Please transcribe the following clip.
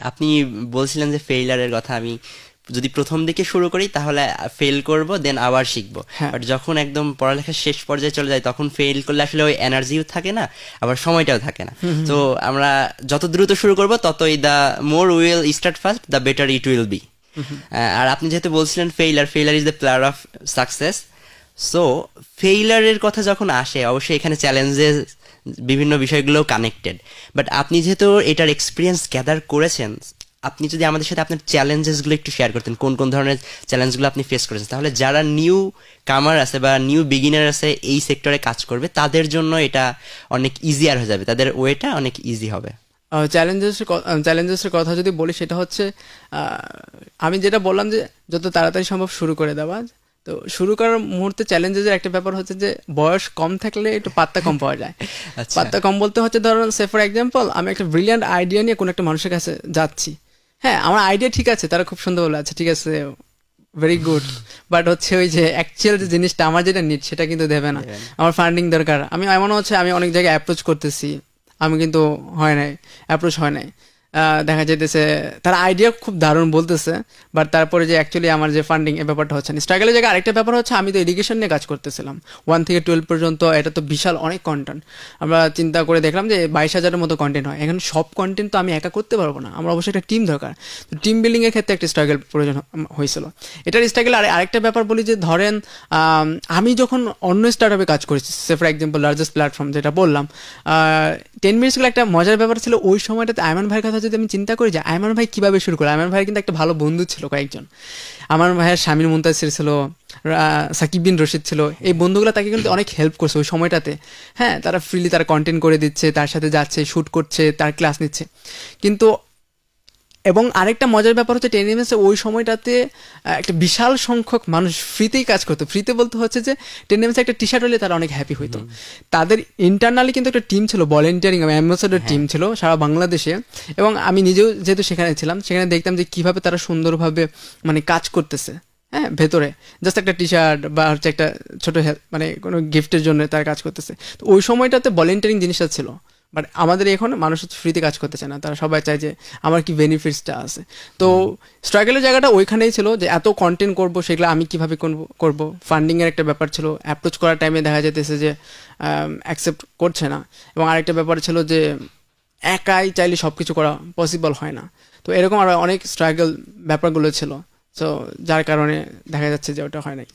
আপনি বলছিলেন যে ফেইলারের কথা, আমি যদি প্রথম দিকে শুরু করি তাহলে ফেল করব, দেন আবার শিখবো। হ্যাঁ। বাট যখন একদম পড়ালেখার শেষ পর্যায়ে চলে যায় তখন ফেল করলে আসলে ওই এনার্জিও থাকে না, আবার সময়টাও থাকে না। হুম হুম তো আমরা যত দ্রুত শুরু করব ততই the more will start first the better it will be. Hmm hmm. আর আপনি যেহেতু বলছিলেন failure is the player of success, so ফেইলারের কথা যখন আসে অবশ্যই এখানে চ্যালেঞ্জেস বিভিন্ন বিষয়গুলো কানেক্টেড। বাট আপনি যেহেতু এটার এক্সপিরিয়েন্স গ্যাদার করেছেন, আপনি যদি আমাদের সাথে আপনার চ্যালেঞ্জেসগুলো একটু শেয়ার করতেন, কোন কোন ধরনের চ্যালেঞ্জগুলো আপনি ফেস করেছেন, তাহলে যারা নিউ কামার আছে বা নিউ বিগিনার আছে এই সেক্টরে কাজ করবে তাদের জন্য এটা অনেক ইজিয়ার হয়ে যাবে, তাদের ওয়েটা অনেক ইজি হবে। চ্যালেঞ্জেসের কথা যদি বলি সেটা হচ্ছে আমি যেটা বললাম যে যত তাড়াতাড়ি সম্ভব শুরু করে দেওয়া। তো শুরু করার মুহূর্তে চ্যালেঞ্জেসের একটা ব্যাপার হচ্ছে যে বয়স কম থাকলে একটু পাত্তা কম পাওয়া যায়। আচ্ছা। পাত্তা কম বলতে হচ্ছে ধরুন সে ফর এক্সাম্পল আমি একটা ব্রিলিয়ান্ট আইডিয়া নিয়ে কোনো একটা মানুষের কাছে যাচ্ছি। হ্যাঁ, আমার আইডিয়া ঠিক আছে, তারা খুব সুন্দর বলে আছে, ঠিক আছে, ভেরি গুড, বাট হচ্ছে ওই যে অ্যাকচুয়াল যে জিনিসটা আমার যেটা নিড সেটা কিন্তু দেবে না। আমার ফান্ডিং দরকার। আমি এমনও হচ্ছে আমি অনেক জায়গায় অ্যাপ্রোচ করতেছি, আমি কিন্তু হয় নাই, অ্যাপ্রোচ হয় নাই। দেখা যেতেছে তার আইডিয়া খুব দারুণ বলতেছে, বাট তারপরে যে অ্যাকচুয়ালি আমার যে ফান্ডিং এই ব্যাপারটা হচ্ছে না। স্ট্রাগলের জায়গায় আরেকটা ব্যাপার হচ্ছে আমি তো এডুকেশন নিয়ে কাজ করতেছিলাম 1 থেকে 12 পর্যন্ত। এটা তো বিশাল অনেক কন্টেন্ট। আমরা চিন্তা করে দেখলাম যে 22,000-এর মতো কন্টেন্ট হয়। এখন সব কন্টেন্ট তো আমি একা করতে পারবো না, আমার অবশ্যই একটা টিম দরকার। তো টিম বিল্ডিংয়ের ক্ষেত্রে একটা স্ট্রাগল প্রয়োজন হয়েছিল। এটার স্ট্রাগল আরেকটা ব্যাপার বলি যে ধরেন আমি যখন অন্য স্টার্ট কাজ করেছি, সে ফর এক্সাম্পল লার্জেস্ট প্ল্যাটফর্ম যেটা বললাম, 10 মিনিটসগুলো একটা মজার ব্যাপার ছিল। ওই সময়টাতে আয়মান ভাইয়ের কথা যদি আমি চিন্তা করি যে আয়মান ভাই কীভাবে শুরু করে, আয়মান ভাইয়ের কিন্তু একটা ভালো বন্ধু ছিল কয়েকজন। আমার ভাইয়ের শামির মুনতাসির ছিল, সাকিব বিন রশিদ ছিল। এই বন্ধুগুলো তাকে কিন্তু অনেক হেল্প করছে ওই সময়টাতে। হ্যাঁ, তারা ফ্রিলি তারা কন্টেন্ট করে দিচ্ছে, তার সাথে যাচ্ছে, শ্যুট করছে, তার ক্লাস নিচ্ছে। কিন্তু এবং আরেকটা মজার ব্যাপার হচ্ছে টেনিমেসে ওই সময়টাতে একটা বিশাল সংখ্যক মানুষ ফ্রিতেই কাজ করতো। ফ্রিতে বলতে হচ্ছে যে টেনিমেসে একটা টি শার্ট হলে তারা অনেক হ্যাপি হইতো। তাদের ইন্টারনালি কিন্তু একটা টিম ছিল, ভলেন্টিয়ারিং অ্যাম্বাসেডর টিম ছিল সারা বাংলাদেশে। এবং আমি নিজেও যেহেতু সেখানে ছিলাম, সেখানে দেখতাম যে কীভাবে তারা সুন্দরভাবে মানে কাজ করতেছে। হ্যাঁ, ভেতরে জাস্ট একটা টি শার্ট বা হচ্ছে একটা ছোটো মানে কোনো গিফটের জন্য তারা কাজ করতেছে। তো ওই সময়টাতে ভলেন্টিয়ারিং জিনিসটা ছিল। বাট আমাদের এখন মানুষ ফ্রিতে কাজ করতে চায় না, তারা সবাই চায় যে আমার কি বেনিফিটসটা আছে। তো স্ট্রাগলের জায়গাটা ওইখানেই ছিল যে এত কন্টেন্ট করবো, সেগুলো আমি কীভাবে করবো। ফান্ডিংয়ের একটা ব্যাপার ছিল, অ্যাপ্রোচ করার টাইমে দেখা যেতেছে যে অ্যাকসেপ্ট করছে না। এবং আরেকটা ব্যাপার ছিল যে একাই চাইলে সব কিছু করা পসিবল হয় না। তো এরকম আরও অনেক স্ট্রাগল ব্যাপারগুলো ছিল। তো যার কারণে দেখা যাচ্ছে যে ওটা হয় নাই।